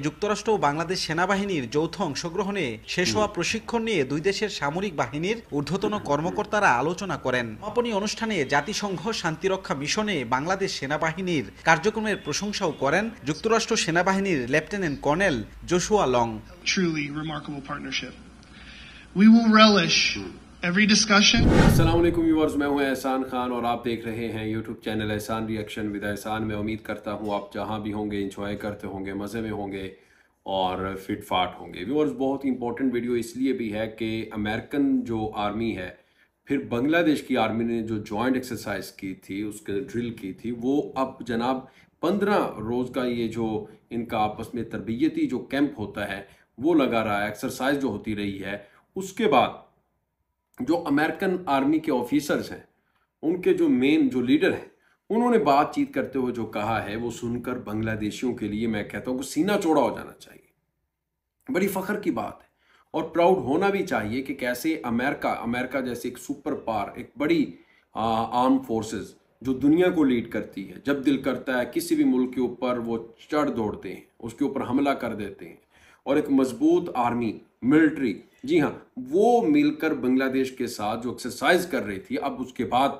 যুক্তরাষ্ট্র ও বাংলাদেশ সেনাবাহিনীর যৌথ অংশগ্রহণে শেষ হওয়া প্রশিক্ষণ নিয়ে দুই দেশের সামরিক বাহিনীর ঊর্ধ্বতন কর্মকর্তারা আলোচনা করেন। সমাপনী অনুষ্ঠানে জাতিসংঘ শান্তিরক্ষা মিশনে বাংলাদেশ সেনাবাহিনীর কার্যক্রমের প্রশংসাও করেন যুক্তরাষ্ট্র সেনাবাহিনীর lieutenant colonel Joshua long. Truly remarkable partnership. We will relish every discussion. अस्सलाम वालेकुम व्यूअर्स, मैं हूं एहसान खान और आप देख रहे हैं यूट्यूब चैनल एहसान रिएक्शन विद एहसान। मैं उम्मीद करता हूं आप जहां भी होंगे एंजॉय करते होंगे, मज़े में होंगे और फिट फाट होंगे। व्यूअर्स, बहुत ही इंपॉर्टेंट वीडियो इसलिए भी है कि अमेरिकन जो आर्मी है फिर बांग्लादेश की आर्मी ने जो जॉइंट एक्सरसाइज की थी, उसके ड्रिल की थी, वो अब जनाब 15 रोज़ का ये जो इनका आपस में तरबियती जो कैंप होता है वो लगा रहा है, एक्सरसाइज जो होती रही है। उसके बाद जो अमेरिकन आर्मी के ऑफिसर्स हैं, उनके जो मेन जो लीडर हैं, उन्होंने बातचीत करते हुए जो कहा है वो सुनकर बांग्लादेशियों के लिए मैं कहता हूँ कि सीना चौड़ा हो जाना चाहिए। बड़ी फख्र की बात है और प्राउड होना भी चाहिए कि कैसे अमेरिका जैसे एक सुपर पावर, एक बड़ी आर्म फोर्सेस जो दुनिया को लीड करती है, जब दिल करता है किसी भी मुल्क के ऊपर वो चढ़ दौड़ते हैं, उसके ऊपर हमला कर देते हैं। और एक मजबूत आर्मी मिलिट्री, जी हाँ, वो मिलकर बांग्लादेश के साथ जो एक्सरसाइज कर रही थी, अब उसके बाद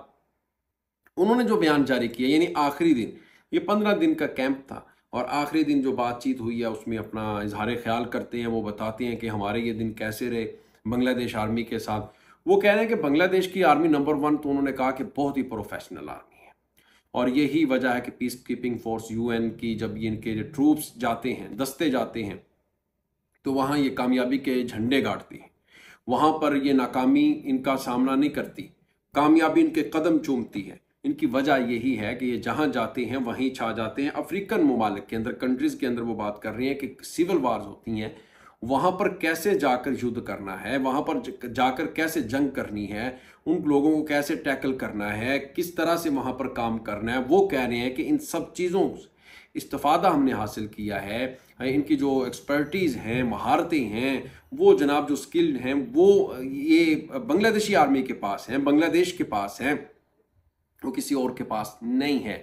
उन्होंने जो बयान जारी किया, यानी आखिरी दिन, ये 15 दिन का कैंप था और आखिरी दिन जो बातचीत हुई है उसमें अपना इजहार ख्याल करते हैं, वो बताते हैं कि हमारे ये दिन कैसे रहे बांग्लादेश आर्मी के साथ। वो कह रहे हैं कि बांग्लादेश की आर्मी नंबर 1, तो उन्होंने कहा कि बहुत ही प्रोफेशनल आर्मी है और यही वजह है कि पीस कीपिंग फोर्स यूएन की जब ये इनके ट्रूप्स जाते हैं, दस्ते जाते हैं, तो वहाँ ये कामयाबी के झंडे गाड़ती है। वहाँ पर ये नाकामी इनका सामना नहीं करती, कामयाबी इनके कदम चूमती है। इनकी वजह यही है कि ये जहाँ जाते हैं वहीं छा जाते हैं। अफ्रीकन ममालिक के अंदर, कंट्रीज़ के अंदर वो बात कर रही हैं कि सिविल वार्स होती हैं, वहाँ पर कैसे जाकर युद्ध करना है, वहाँ पर जाकर कैसे जंग करनी है, उन लोगों को कैसे टैकल करना है, किस तरह से वहाँ पर काम करना है। वो कह रहे हैं कि इन सब चीज़ों इस्तिफ़ादा हमने हासिल किया है। इनकी जो एक्सपर्टीज़ हैं, महारतें हैं, वो जनाब जो स्किल्ड हैं, वो ये बांग्लादेशी आर्मी के पास हैं, बांग्लादेश के पास हैं, वो किसी और के पास नहीं है।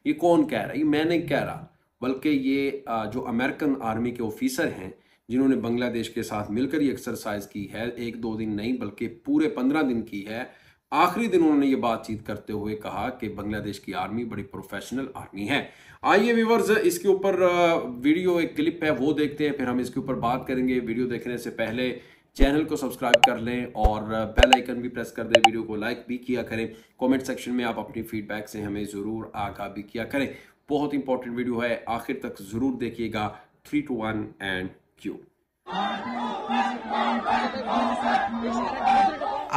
ये कौन कह रहा है? ये मैं नहीं कह रहा, बल्कि ये जो अमेरिकन आर्मी के ऑफिसर हैं जिन्होंने बांग्लादेश के साथ मिलकर ये एक्सरसाइज की है, 1-2 दिन नहीं बल्कि पूरे 15 दिन की है। आखिरी दिन उन्होंने ये बातचीत करते हुए कहा कि बांग्लादेश की आर्मी बड़ी प्रोफेशनल आर्मी है। आइए व्यूअर्स, इसके ऊपर वीडियो एक क्लिप है वो देखते हैं, फिर हम इसके ऊपर बात करेंगे। वीडियो देखने से पहले चैनल को सब्सक्राइब कर लें और बेल आइकन भी प्रेस कर दें। वीडियो को लाइक भी किया करें। कमेंट सेक्शन में आप अपनी फीडबैक से हमें ज़रूर आगाह भी किया करें। बहुत इंपॉर्टेंट वीडियो है, आखिर तक ज़रूर देखिएगा। 3, 2, 1 एंड क्यू।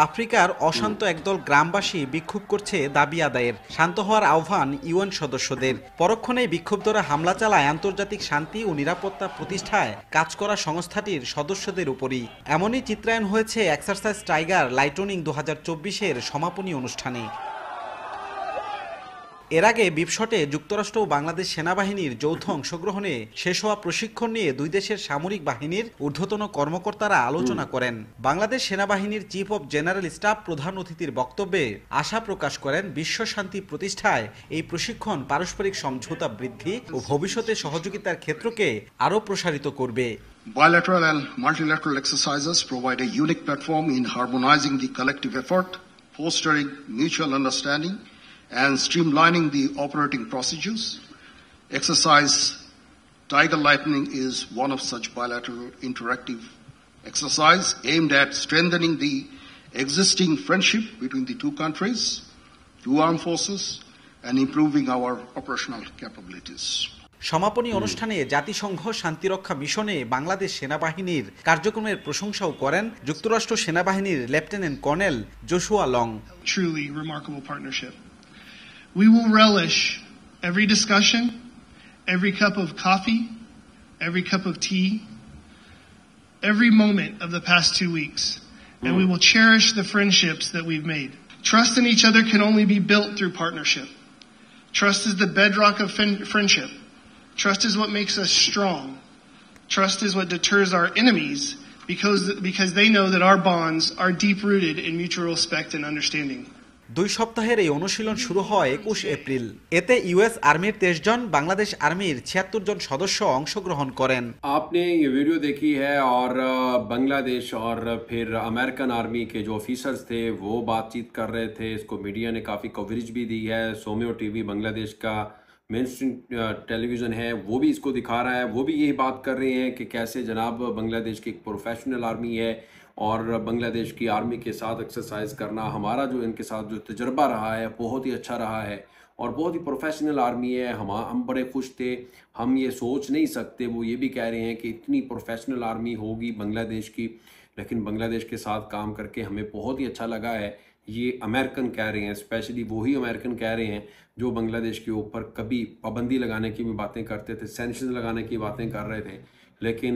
আফ্রিকার অশান্ত একদল গ্রামবাসী বিক্ষোভ করছে দাবি আদায়ের। শান্ত হওয়ার আহ্বান ইউএন সদস্যদের। পরক্ষণেই বিক্ষুব্ধরা হামলা চালায় আন্তর্জাতিক শান্তি ও নিরাপত্তা প্রতিষ্ঠায় কাজ করা সংস্থাটির সদস্যদের উপরই। এমনই চিত্রায়ন হয়েছে এক্সারসাইজ টাইগার লাইটনিং 2024-এর সমাপনী অনুষ্ঠানে। এর আগে বিপশটে যুক্তরাষ্ট্র ও বাংলাদেশ সেনাবাহিনীর যৌথ অংশগ্রহণে শেষ হওয়া প্রশিক্ষণ নিয়ে দুই দেশের সামরিক বাহিনীর ঊর্ধ্বতন কর্মকর্তারা আলোচনা করেন। বাংলাদেশ সেনাবাহিনীর চিফ অব জেনারেল স্টাফ প্রধান অতিথির বক্তব্যে আশা প্রকাশ করেন বিশ্ব শান্তি প্রতিষ্ঠায় এই প্রশিক্ষণ পারস্পরিক সমঝোতা বৃদ্ধি ও ভবিষ্যতে সহযোগিতার ক্ষেত্রকে আরও প্রসারিত করবে। Bilateral and multilateral exercises provide a unique platform in harmonizing the collective effort, fostering mutual understanding, and streamlining the operating procedures. Exercise Tiger Lightning is one of such bilateral interactive exercise aimed at strengthening the existing friendship between the two countries, two armed forces, and improving our operational capabilities. সমাপনী অনুষ্ঠানে জাতিসংঘ শান্তিরক্ষা মিশনে বাংলাদেশ সেনাবাহিনীর কার্যক্রমের প্রশংসাও করেন যুক্তরাষ্ট্র সেনাবাহিনীর lieutenant colonel Joshua long. Truly remarkable partnership. We will relish every discussion, every cup of coffee, every cup of tea, every moment of the past 2 weeks, and we will cherish the friendships that we've made. Trust in each other can only be built through partnership. Trust is the bedrock of friendship. Trust is what makes us strong. Trust is what deters our enemies because they know that our bonds are deep-rooted in mutual respect and understanding. 2 সপ্তাহের এই অনুশীলন শুরু হয় 21 April. এতে US আর্মির 23 জন, বাংলাদেশ আর্মির 76 জন সদস্য অংশগ্রহণ করেন। आपने ये वीडियो देखी है और बांग्लादेश और फिर अमेरिकन आर्मी के जो ऑफिसर्स थे वो बातचीत कर रहे थे। इसको मीडिया ने काफ़ी कवरेज भी दी है। सोम्यो टीवी बांग्लादेश का मेन स्ट्रीम टेलीविज़न है, वो भी इसको दिखा रहा है। वो भी यही बात कर रहे हैं कि कैसे जनाब बांग्लादेश की एक प्रोफेशनल आर्मी है और बांग्लादेश की आर्मी के साथ एक्सरसाइज करना हमारा जो इनके साथ जो तजर्बा रहा है बहुत ही अच्छा रहा है और बहुत ही प्रोफेशनल आर्मी है। हम बड़े खुश थे, हम ये सोच नहीं सकते। वो ये भी कह रहे हैं कि इतनी प्रोफेशनल आर्मी होगी बांग्लादेश की, लेकिन बांग्लादेश के साथ काम करके हमें बहुत ही अच्छा लगा है। ये अमेरिकन कह रहे हैं, स्पेशली वही अमेरिकन कह रहे हैं जो बांग्लादेश के ऊपर कभी पाबंदी लगाने की भी बातें करते थे, सैंक्शन लगाने की बातें कर रहे थे। लेकिन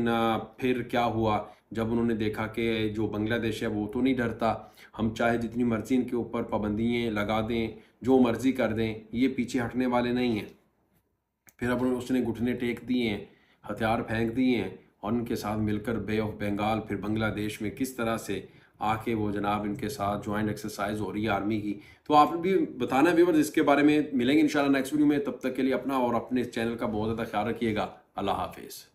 फिर क्या हुआ जब उन्होंने देखा कि जो बांग्लादेश है वो तो नहीं डरता, हम चाहे जितनी मर्जी इनके ऊपर पाबंदियाँ लगा दें, जो मर्जी कर दें, ये पीछे हटने वाले नहीं हैं। फिर अब उसने घुटने टेक दिए हैं, हथियार फेंक दिए हैं और उनके साथ मिलकर बे ऑफ बंगाल फिर बांग्लादेश में किस तरह से आके वो जनाब इनके साथ ज्वाइंट एक्सरसाइज हो रही है आर्मी की। तो आप भी बताना व्यूअर्स, इसके बारे में मिलेंगे इंशाल्लाह नेक्स्ट वीडियो में। तब तक के लिए अपना और अपने चैनल का बहुत ज़्यादा ख्याल रखिएगा। अल्लाह हाफिज़।